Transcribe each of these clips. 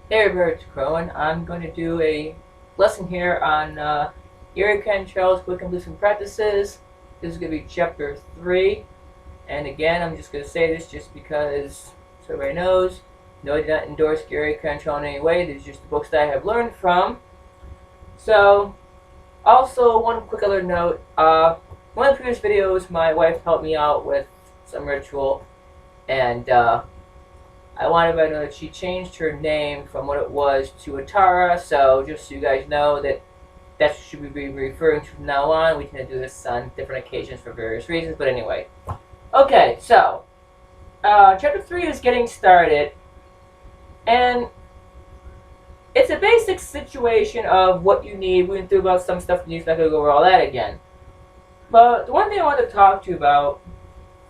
Hey everybody, it's Crow, and I'm going to do a lesson here on area controls, quick and loosen practices. This is going to be chapter 3, and again, I'm just going to say this just because so everybody knows. No, I do not endorse area control in any way. These are just the books that I have learned from. So, also, one quick other note. One of the previous videos, my wife helped me out with some ritual, and I wanted everybody to know that she changed her name from what it was to Atara, so just so you guys know that that's what she should be referring to from now on. We tend to do this on different occasions for various reasons, but anyway. Okay, so, chapter 3 is getting started, and it's a basic situation of what you need. We went through about some stuff, and you're not going to go over all that again. But the one thing I wanted to talk to you about,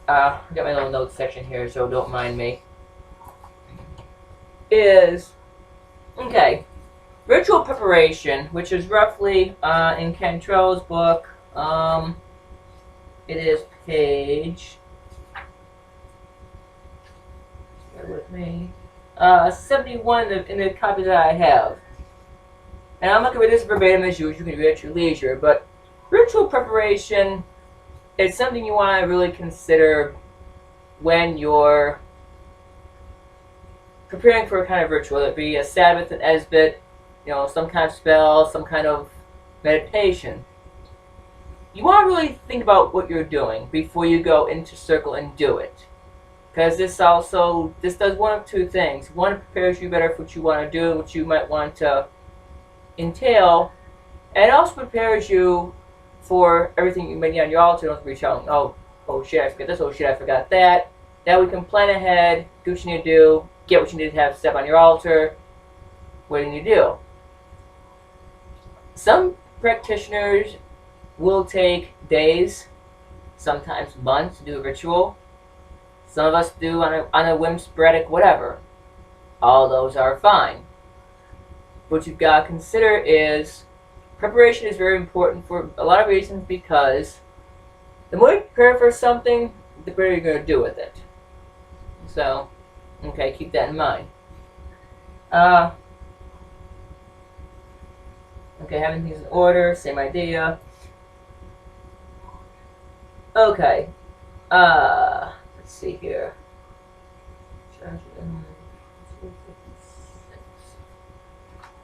I got my little notes section here, so don't mind me, is, okay, ritual preparation, which is roughly in Cantrell's book. It is page, bear with me, 71 in the copy that I have. And I'm not going to read this verbatim as usual, you can read it at your leisure, but ritual preparation is something you want to really consider when you're preparing for a kind of ritual, whether it be a Sabbath, an Esbit, some kind of spell, some kind of meditation. You want to really think about what you're doing before you go into circle and do it. Because this does one of two things. One, it prepares you better for what you want to do, what you might want to entail, and it also prepares you for everything you may need on your altar. Don't reach out and, oh shit, I forgot this, oh shit, I forgot that. That we can plan ahead, do what you need to do, get what you need to have set on your altar. What do you need to do? Some practitioners will take days, sometimes months to do a ritual. Some of us do on a whim, sporadic, whatever. All those are fine. What you've got to consider is preparation is very important for a lot of reasons, because the more you prepare for something, the better you're going to do with it. So, okay, keep that in mind. Okay, having things in order, same idea. Okay, let's see here.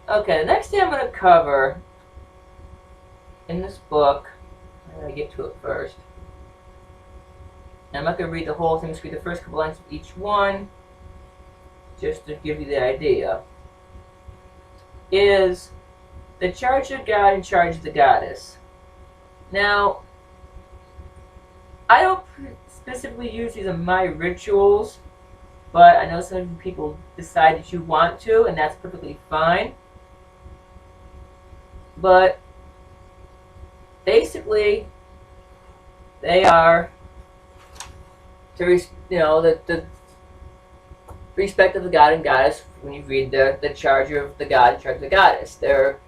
Okay, the next thing I'm going to cover in this book, I'm going to get to it first. And I'm not going to read the whole thing, I'm just going to read the first couple lines of each one, just to give you the idea. Is the charge of God in charge of the goddess. Now, I don't specifically use these in my rituals, but I know some people decide that you want to, and that's perfectly fine. But basically, they are the respect of the god and goddess. When you read the charge of the god and charge of the goddess, they're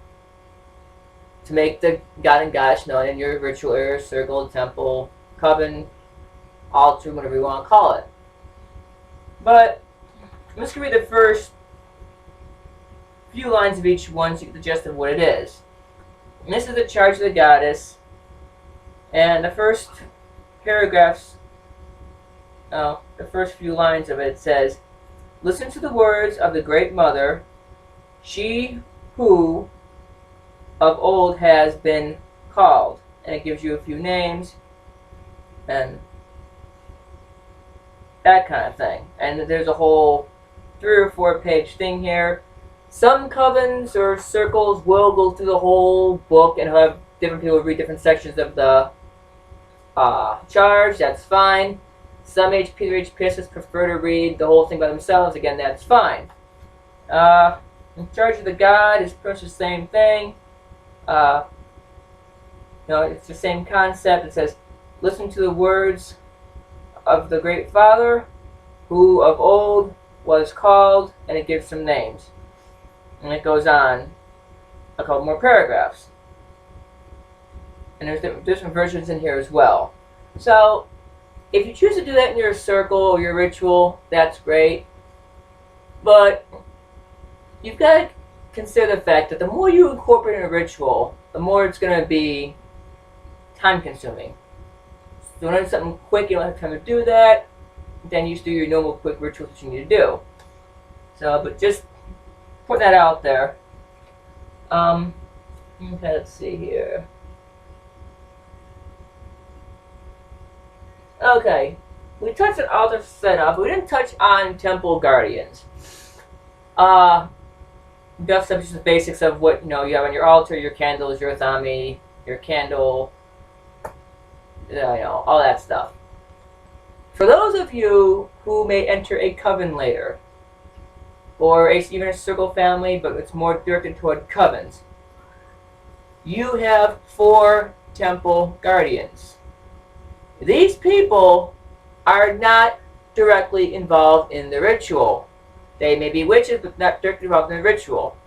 to make the god and goddess known in your ritual area, circle, temple, coven, altar, whatever you want to call it. But I'm just going to read the first few lines of each one so you get the gist of what it is. And this is the charge of the goddess, and the first paragraphs, the first few lines of it says, "Listen to the words of the Great Mother, she who of old has been called," and it gives you a few names and that kind of thing. And there's a whole 3 or 4 page thing here. Some covens or circles will go through the whole book and have different people read different sections of the charge. That's fine. Some HP or HPSs prefer to read the whole thing by themselves. Again, that's fine. In charge of the god is pretty much the same thing. It's the same concept. It says, "Listen to the words of the Great Father, who of old was called," and it gives some names. And it goes on a couple more paragraphs. And there's different versions in here as well. So, if you choose to do that in your circle or your ritual, that's great. But you've got to consider the fact that the more you incorporate in a ritual, the more it's going to be time consuming. So when it's something quick, you don't have time to do that, then you just do your normal quick rituals that you need to do. So, but just put that out there. Okay, let's see here. Okay, we touched on altar setup, but we didn't touch on temple guardians. Just the basics of what you have on your altar, your candles, your thami, your candle, all that stuff. For those of you who may enter a coven later, or even a circle family, but it's more directed toward covens, you have 4 temple guardians. These people are not directly involved in the ritual. They may be witches, but not directly involved in the ritual.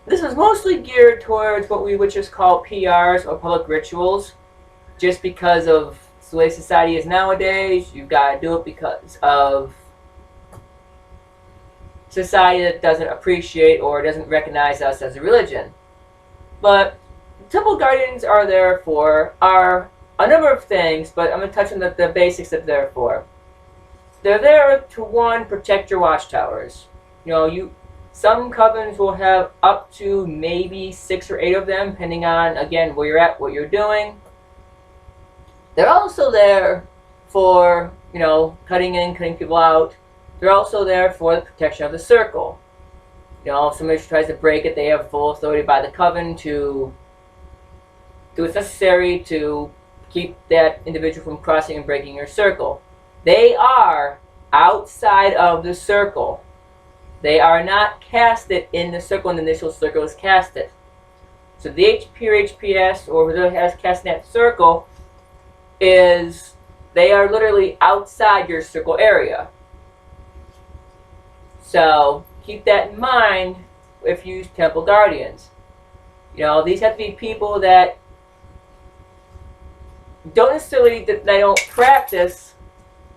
This is mostly geared towards what we witches call PRs, or public rituals, just because of the way society is nowadays. You've got to do it because of society that doesn't appreciate or doesn't recognize us as a religion. But temple guardians are there for a number of things, but I'm going to touch on the basics that they're for. They're there to, 1, protect your watchtowers. Some covens will have up to maybe 6 or 8 of them, depending on, again, where you're at, what you're doing. They're also there for, cutting in, cutting people out. They're also there for the protection of the circle. If somebody tries to break it, they have full authority by the coven to do what's necessary to keep that individual from crossing and breaking your circle. They are outside of the circle. They are not casted in the circle when the initial circle is casted. So the HP or HPS, or whoever has cast in that circle, they are literally outside your circle area. So keep that in mind if you use temple guardians. These have to be people that don't necessarily, that they don't practice,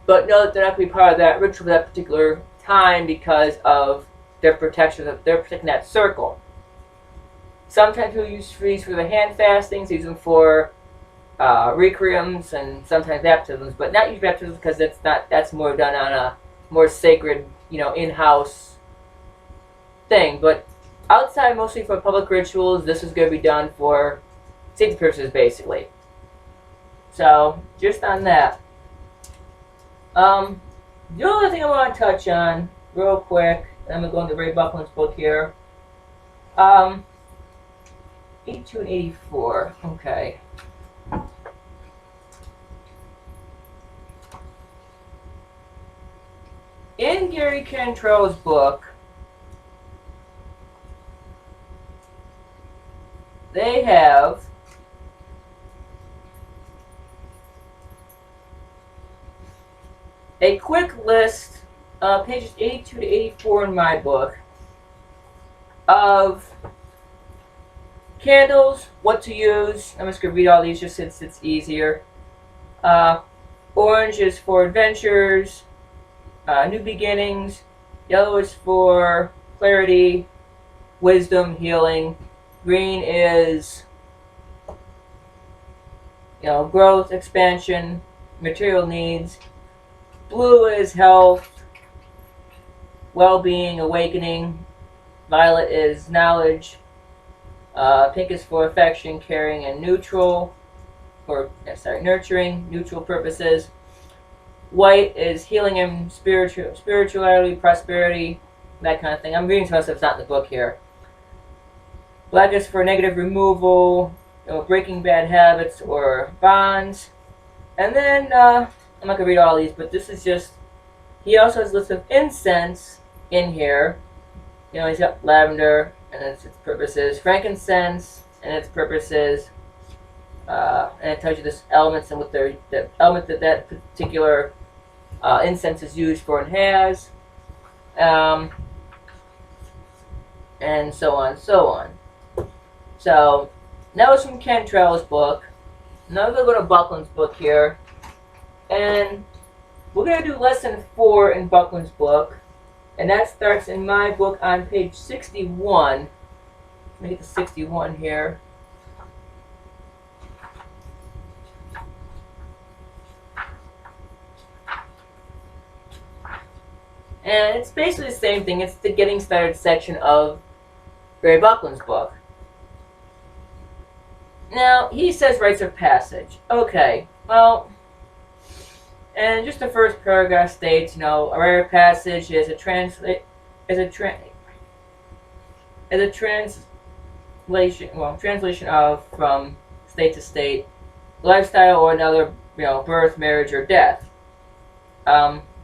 but know that they're not going to be part of that ritual for that particular time because of their protection, they're protecting that circle. Sometimes people use these for the hand fastings, use them for requiems and sometimes baptisms, but not use baptisms because that's more done on a more sacred, in-house thing. But outside, mostly for public rituals, this is going to be done for safety purposes, basically. So, just on that. The other thing I want to touch on, real quick, and I'm going to go into Ray Buckland's book here. 82 and 84. Okay. In Gary Cantrell's book, they have a quick list, pages 82 to 84 in my book, of candles, what to use. I'm just going to read all these just since it's easier. Orange is for adventures, new beginnings. Yellow is for clarity, wisdom, healing. Green is, growth, expansion, material needs. Blue is health, well-being, awakening. Violet is knowledge. Pink is for affection, caring, and nurturing, neutral purposes. White is healing and spirituality, prosperity, that kind of thing. I'm reading some stuff that's not in the book here. Black is for negative removal, breaking bad habits or bonds. And then, I'm not going to read all these, but this is just, he also has a list of incense in here. He's got lavender and its purposes, frankincense and its purposes, and it tells you the elements and what the element that particular incense is used for and has, and so on and so on. So, that was from Cantrell's book. Now we're going to go to Buckland's book here. And we're going to do lesson 4 in Buckland's book. And that starts in my book on page 61. Let me get to 61 here. And it's basically the same thing. It's the getting started section of Ray Buckland's book. Now, he says rites of passage. Okay, well, and just the first paragraph states, a rite of passage is a translation of from state to state, lifestyle or another, birth, marriage, or death.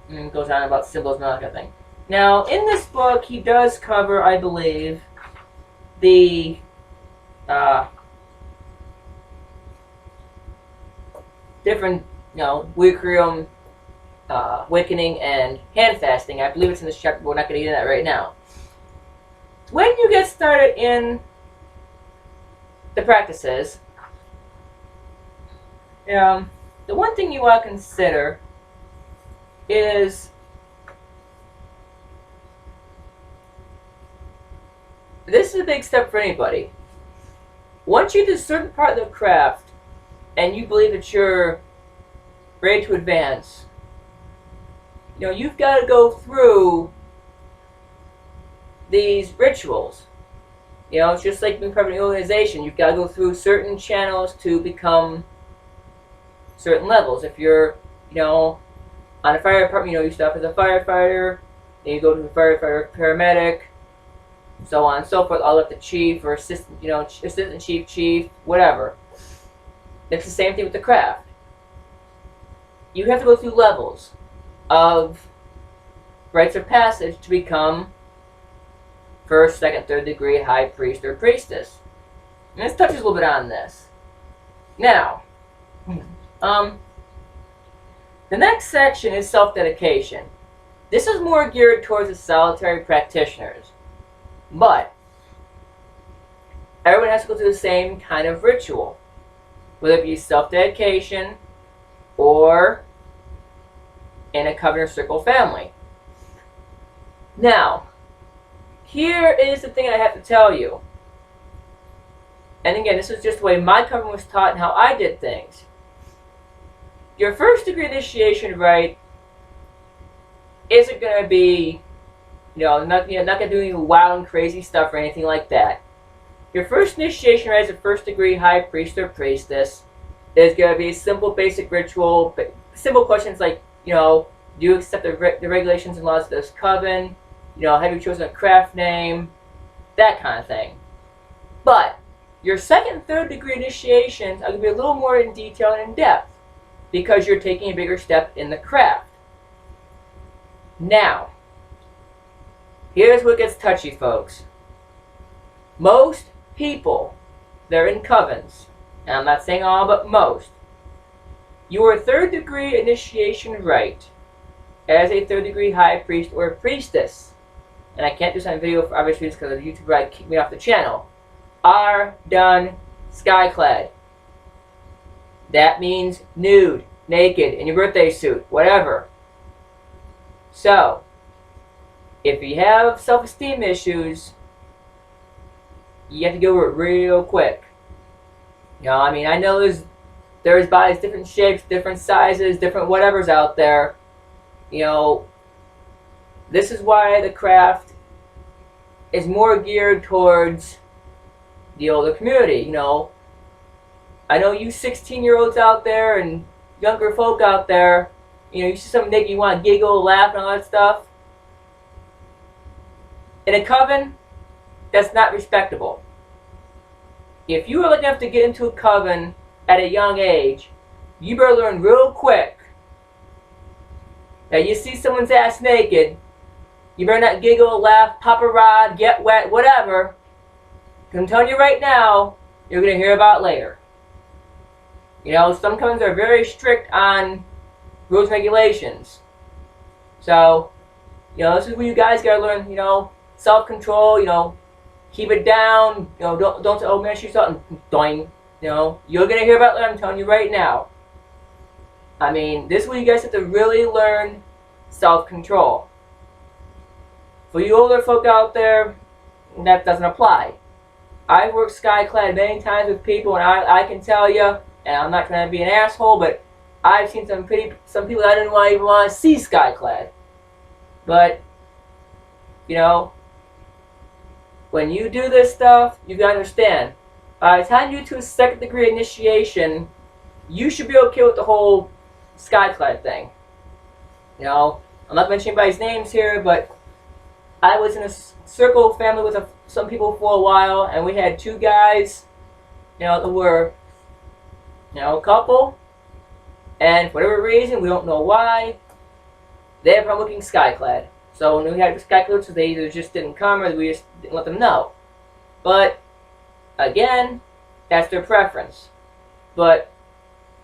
And goes on about symbols and all that kind of thing. Now, in this book, he does cover, I believe, the different, Wiccrium, Wickening, and hand fasting. I believe it's in this chapter, but we're not going to get into that right now. When you get started in the practices, the one thing you want to consider is this is a big step for anybody. Once you do a certain part of the craft and you believe that you're ready to advance, you've got to go through these rituals. It's just like being part of an organization. You've got to go through certain channels to become certain levels. If you're, on a fire department, you start as a firefighter, then you go to a firefighter paramedic, so on and so forth, all up to chief or assistant, assistant chief, whatever. It's the same thing with the craft. You have to go through levels of rites of passage to become first, second, third degree high priest or priestess. And this touches a little bit on this. Now, the next section is self-dedication. This is more geared towards the solitary practitioners. But everyone has to go through the same kind of ritual, whether it be self-dedication or in a covenant circle family. Now, here is the thing I have to tell you. And again, this is just the way my covenant was taught and how I did things. Your first degree initiation rite isn't going to be, not going to do any wild and crazy stuff or anything like that. Your first initiation rite as a first degree high priest or priestess is going to be a simple basic ritual, simple questions like, do you accept the regulations and laws of this coven? Have you chosen a craft name? That kind of thing. But your second and third degree initiations are going to be a little more in detail and in depth, because you're taking a bigger step in the craft. Now, here's what gets touchy, folks. Most people, they're in covens, and I'm not saying all, but most. Your third degree initiation rite as a third degree high priest or priestess, and I can't do this on video for obvious reasons because the YouTube right kicked me off the channel, are done skyclad. That means nude, naked, in your birthday suit, whatever. So, if you have self-esteem issues, you have to go over it real quick. I know there's bodies, different shapes, different sizes, different whatevers out there. This is why the craft is more geared towards the older community. I know you 16-year-olds out there and younger folk out there, you see something naked, you want to giggle, laugh, and all that stuff. In a coven, that's not respectable. If you are lucky enough to get into a coven at a young age, you better learn real quick that you see someone's ass naked, you better not giggle, laugh, pop a rod, get wet, whatever. Because I'm telling you right now, you're going to hear about it later. Some covens are very strict on rules and regulations. So, this is where you guys got to learn, self-control, keep it down, don't say, oh man, she's something, doing, you're going to hear about it later, I'm telling you right now. This is where you guys have to really learn self-control. For you older folk out there, that doesn't apply. I've worked skyclad many times with people, and I can tell you, and I'm not trying to be an asshole, but I've seen some people I didn't even want to see skyclad. But, you know, when you do this stuff, you gotta understand, by the time you do a second degree initiation, you should be okay with the whole skyclad thing. You know, I'm not mentioning anybody's names here, but I was in a circle family with some people for a while, and we had two guys, you know, that were, you know, a couple, and for whatever reason, we don't know why, they had problem looking skyclad. So when we had skyclad, they either just didn't come or we just didn't let them know. But again, that's their preference. But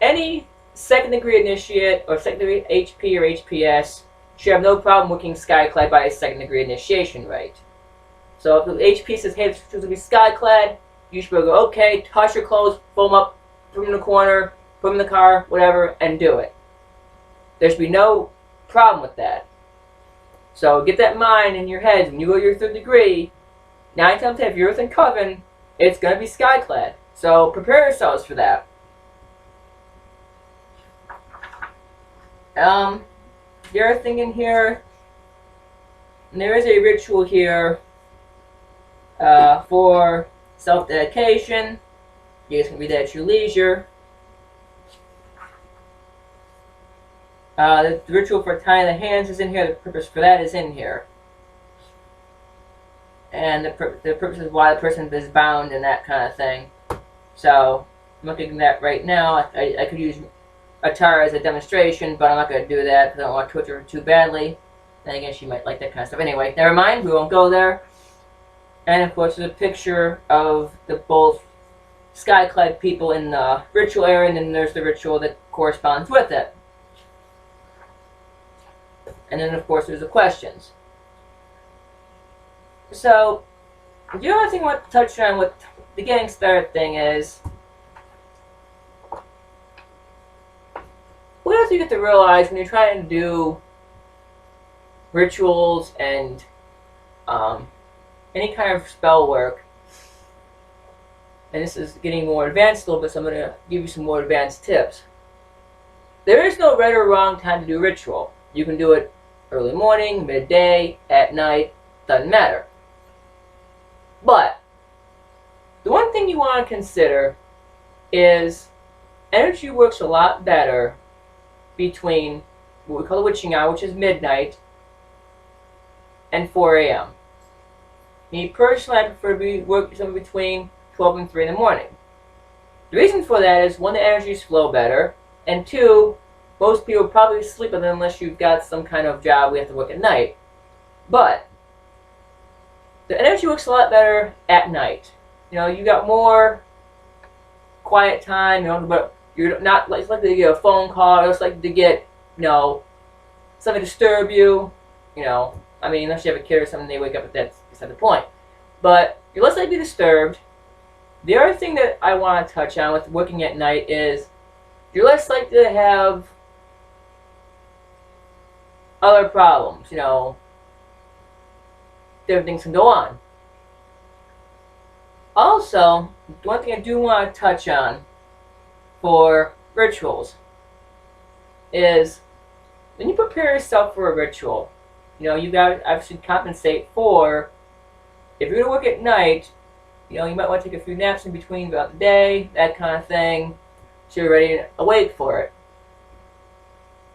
any second degree initiate or second degree HP or HPS should have no problem looking skyclad by a second degree initiation rite. So if the HP says, hey, this is going to be skyclad, you should be able to go, okay, toss your clothes, fold them up, put them in the corner, put them in the car, whatever, and do it. There should be no problem with that. So get that in mind in your heads. When you go to your third degree, 9 times 10, if you're within Coven, it's going to be skyclad. So prepare yourselves for that. The other thing in here, there is a ritual here for self-dedication. You guys can read that at your leisure. The ritual for tying the hands is in here. The purpose for that is in here. And the purpose is why the person is bound and that kind of thing. So, I'm looking at that right now. I could use Atara as a demonstration, but I'm not going to do that because I don't want to torture her too badly. Then again, she might like that kind of stuff. Anyway, never mind. We won't go there. And of course, there's a picture of the both skyclad people in the ritual area, and then there's the ritual that corresponds with it. And then, of course, there's the questions. So, the other thing I want to touch on with the getting started thing is, what else you get to realize when you're trying to do rituals and any kind of spell work, and this is getting more advanced a little bit, so I'm going to give you some more advanced tips. There is no right or wrong time to do ritual. You can do it early morning, midday, at night, doesn't matter. But the one thing you want to consider is energy works a lot better between what we call the witching hour, which is midnight, and 4 a.m. Me personally, I prefer to be working somewhere between 12 and 3 in the morning. The reason for that is, one, the energies flow better, and two, most people probably sleep unless you've got some kind of job we have to work at night. But the energy works a lot better at night. You know, you got more quiet time, you know, but you're not like, it's likely to get a phone call, it's likely to get, you know, something to disturb you, you know. I mean, unless you have a kid or something, they wake up at that's beside the point. But you're less likely to be disturbed. The other thing that I want to touch on with working at night is you're less likely to have other problems, you know. Different things can go on. Also, one thing I do want to touch on for rituals is when you prepare yourself for a ritual, you know, you got to obviously compensate for, if you're going to work at night, you know, you might want to take a few naps in between throughout the day, that kind of thing, so you're ready and awake for it.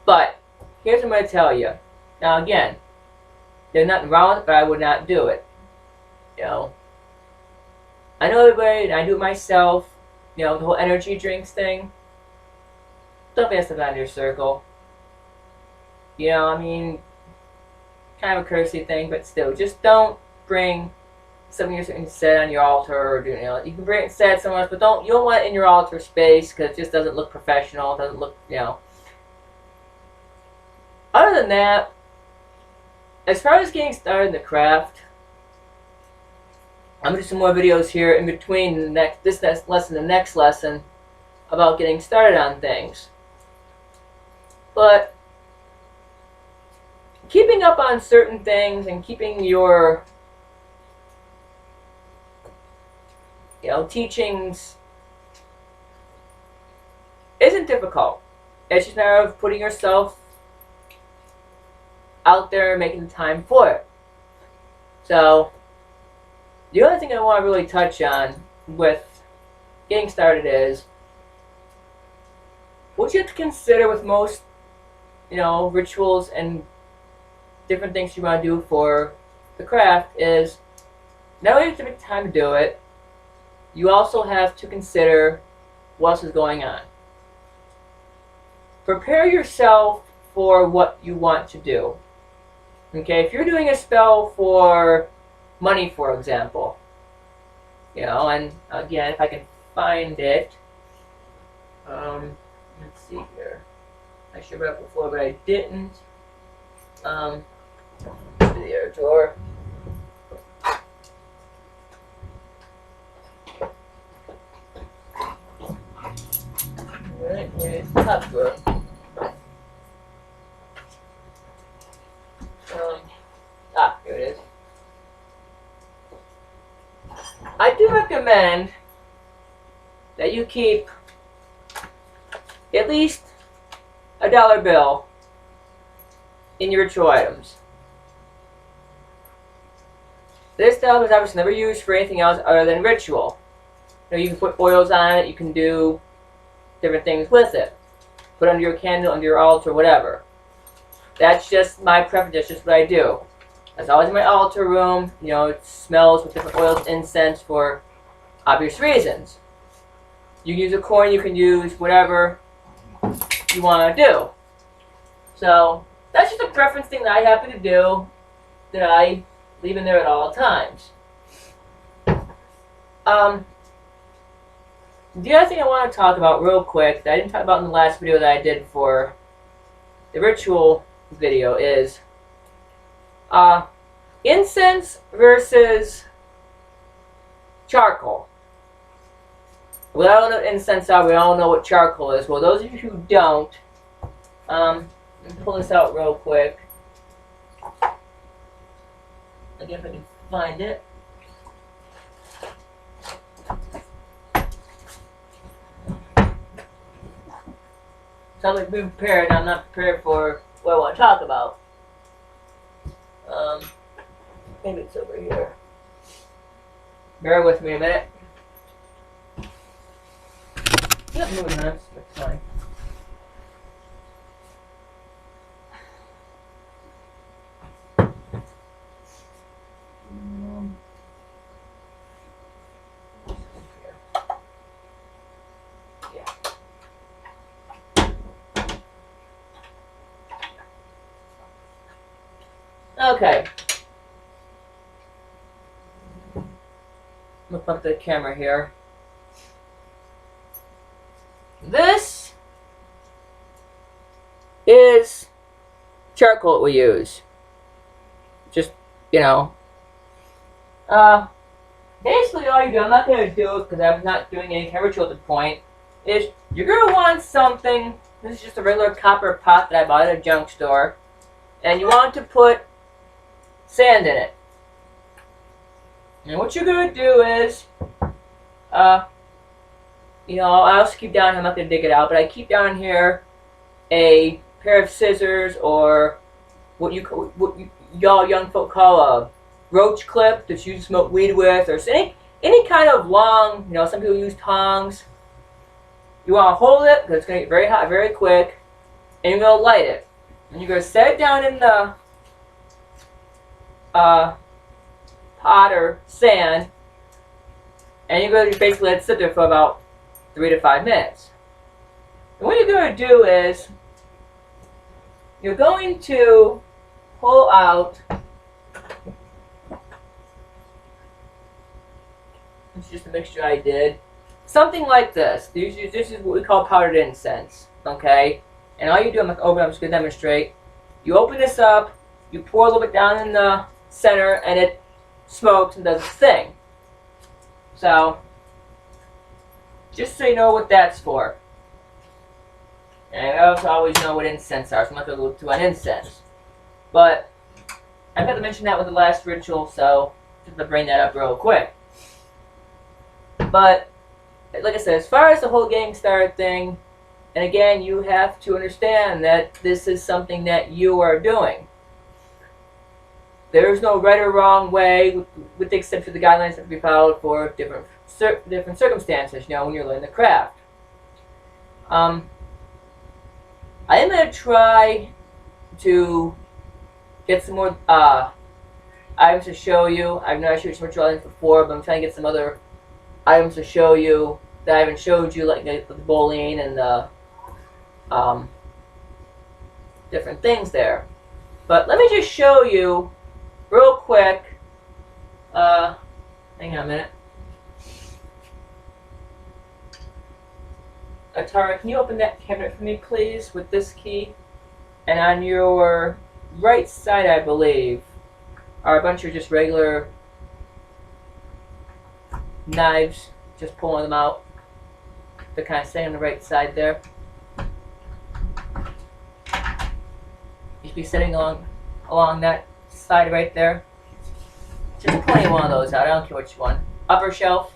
But here's what I'm going to tell you. Now again, there's nothing wrong with it, but I would not do it. You know, I know everybody, and I do it myself. You know, the whole energy drinks thing. Don't pass it on your circle. You know, I mean, kind of a courtesy thing, but still, just don't bring something you're set on your altar, or you know, you can bring it set somewhere else, but you don't want it in your altar space because it just doesn't look professional. It doesn't look, you know. Other than that, as far as getting started in the craft, I'm going to do some more videos here in between this lesson and the next lesson about getting started on things. But keeping up on certain things and keeping your, teachings isn't difficult. It's just a matter of putting yourself out there and making the time for it. So, the only thing I want to really touch on with getting started is what you have to consider with most, rituals and different things you want to do for the craft is not only have to make time to do it, you also have to consider what else is going on. Prepare yourself for what you want to do. Okay, if you're doing a spell for money, for example, and again, if I can find it, let's see here. I should have read it before, but I didn't. The air drawer. Alright, here's the top drawer. Here it is. I do recommend that you keep at least a $1 bill in your ritual items. This $1 bill is obviously never used for anything else other than ritual. You can put oils on it, you can do different things with it. Put it under your candle, under your altar, whatever. That's just my preference, that's just what I do. That's always in my altar room. It smells with different oils, incense for obvious reasons. You can use a coin, you can use whatever you want to do. So, that's just a preference thing that I happen to do that I leave in there at all times. The other thing I want to talk about real quick that I didn't talk about in the last video that I did for the ritual video is incense versus charcoal. We all know what incense are, we all know what charcoal is. Well, those of you who don't, let me pull this out real quick. Again, if I can find it. Sounds like being prepared. I'm not prepared for what I want to talk about. Maybe it's over here. Bear with me a minute. Yep, moving on. That's fine. Okay. I'm gonna pump the camera here. This is charcoal we use. Just, basically all you do, I'm not going to do it because I'm not doing any kind of ritual at the point, is you're going to want something, this is just a regular copper pot that I bought at a junk store, and you want to put sand in it. And what you're going to do is, I also keep down here, I'm not going to dig it out, but I keep down here a pair of scissors or what y'all young folk call a roach clip that you smoke weed with, or any kind of long, some people use tongs. You want to hold it because it's going to get very hot very quick, and you're going to light it. And you're going to set it down in the pot or sand, and you're going to basically let it sit there for about 3 to 5 minutes. And what you're going to do is you're going to pull out, it's just a mixture I did, something like this. This is what we call powdered incense, okay? And all you do, I'm just going to demonstrate. You open this up, you pour a little bit down in the center, and it smokes and does its thing. So, just so you know what that's for. And I also always know what incense are, so I'm not going to go to an incense. But I forgot to mention that with the last ritual, so just to bring that up real quick. But like I said, as far as the whole getting started thing, and again, you have to understand that this is something that you are doing. There's no right or wrong way, with the exception of the guidelines that be followed for different circumstances. You know, when you're learning the craft. I am going to try to get some more items to show you. I've not showed some ritual items before, but I'm trying to get some other items to show you that I haven't showed you, like the bowling and the different things there. But let me just show you real quick. Hang on a minute. Tara, can you open that cabinet for me, please, with this key? And on your right side, I believe, are a bunch of just regular knives. Just pulling them out. They're kind of sitting on the right side there. You should be sitting along that side right there. Just pulling one of those out. I don't care which one. Upper shelf.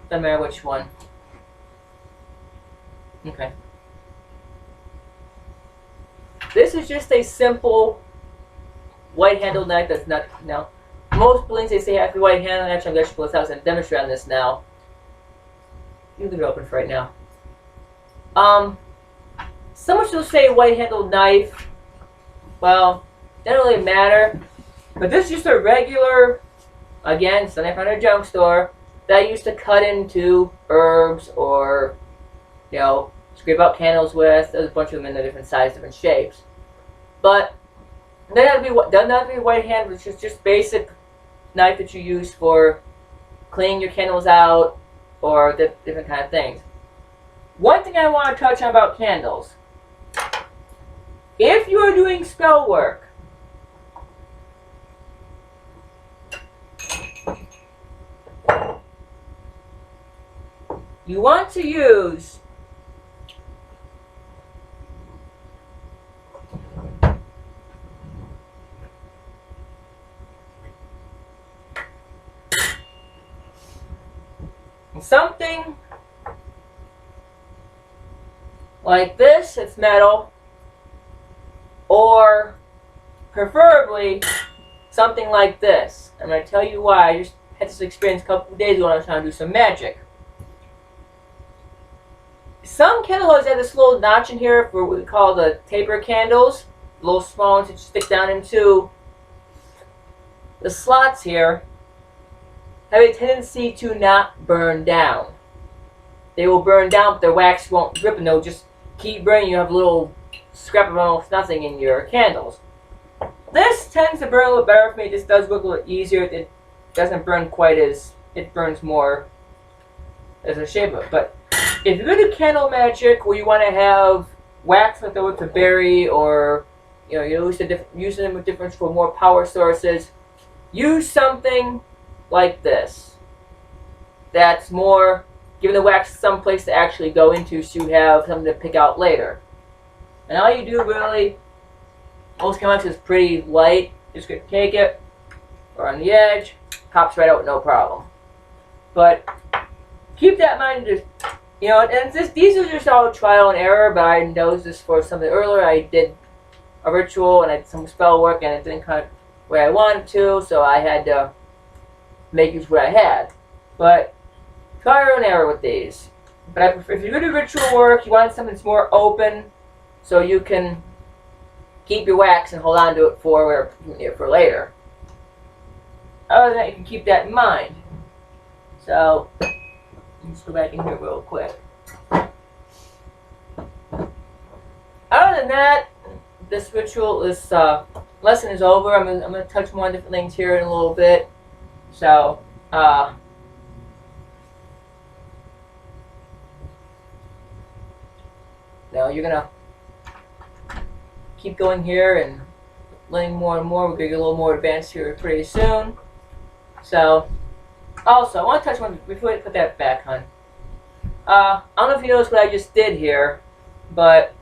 Doesn't matter which one. Okay. This is just a simple white-handled knife that's not, now, most blings they say have to be white-handled. Actually, I'm going to pull this out and demonstrate on this now. You leave it open for right now. Some will say white-handled knife. Well, doesn't really matter. But this is just a regular, again, something from a junk store that I used to cut into herbs or, you know, scrape out candles with. There's a bunch of them in the different sizes, different shapes. But doesn't have to be white hand, which is just basic knife that you use for cleaning your candles out or different kind of things. One thing I want to touch on about candles. If you are doing spell work, you want to use something like this. It's metal, or preferably something like this. I'm going to tell you why. I just had this experience a couple of days ago when I was trying to do some magic. Some candles have this little notch in here for what we call the taper candles. Little small ones that you stick down into the slots here. Have a tendency to not burn down. They will burn down, but their wax won't drip, and they'll just keep burning. You have a little scrap of almost nothing in your candles. This tends to burn a little better for me. This does work a little easier. It doesn't burn quite as, it burns more as a shape of it. But if you're going to do candle magic where you want to have wax left over to bury, or you know, using them with different for more power sources, use something like this. That's more giving the wax some place to actually go into, so you have something to pick out later. And all you do really, most chemicals is pretty light. Just gonna take it, or on the edge, pops right out, no problem. But keep that in mind. Just, you know, and these are just all trial and error. But I noticed this for something earlier. I did a ritual and I did some spell work, and it didn't cut where I wanted to, so I had to make use of what I had. But trial and error with these. But I prefer, if you're going to do ritual work, you want something that's more open, so you can keep your wax and hold on to it for later. Other than that, you can keep that in mind. So let's go back in here real quick. Other than that, this ritual, this lesson is over. I'm gonna touch more on different things here in a little bit. So now you're gonna keep going here and learning more and more. We're gonna get a little more advanced here pretty soon. So also, I want to touch on before I put that back, hon. I don't know if you noticed what I just did here, but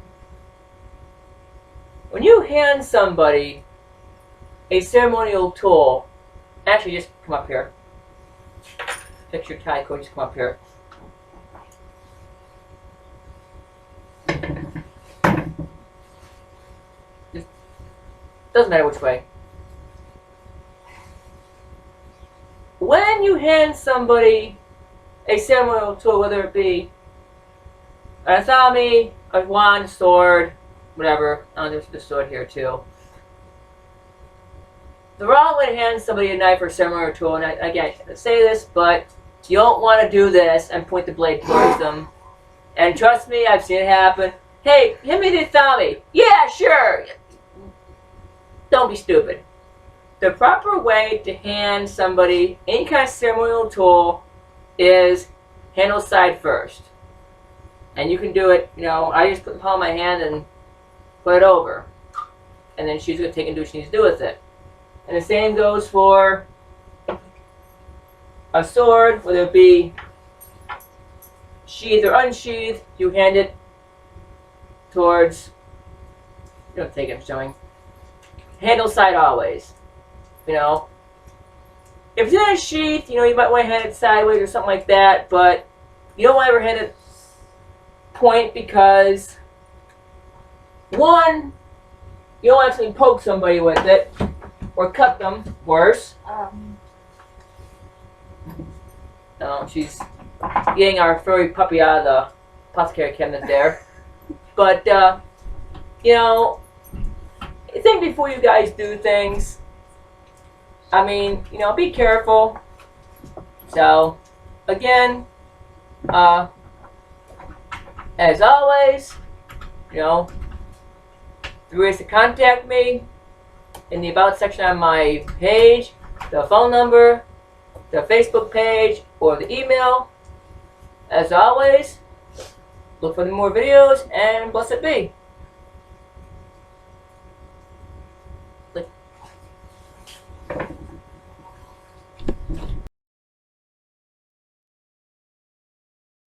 when you hand somebody a ceremonial tool, actually just come up here. Fix your tie cord, just come up here. Just doesn't matter which way. When you hand somebody a ceremonial tool, whether it be an athame, a wand, sword, whatever. Oh, there's the sword here too. The wrong way to hand somebody a knife or ceremonial tool, and again, I say this, but you don't want to do this and point the blade towards them. And trust me, I've seen it happen. Hey, hand me the athame. Yeah, sure. Don't be stupid. The proper way to hand somebody any kind of ceremonial tool is handle side first. And you can do it, you know, I just put the palm of my hand and put it over. And then she's going to take and do what she needs to do with it. And the same goes for a sword, whether it be sheathed or unsheathed, you hand it towards, you don't take it, I'm showing. Handle side always. You know, if it's in a sheath, you know, you might want to hand it sideways or something like that, but you don't want to ever hand it point because, one, you don't actually poke somebody with it or cut them, worse. She's getting our furry puppy out of the apothecary cabinet there. But, you know, think before you guys do things. I mean, you know, be careful. So, again, as always, you know, the ways to contact me in the About section on my page, the phone number, the Facebook page, or the email. As always, look for more videos, and blessed be.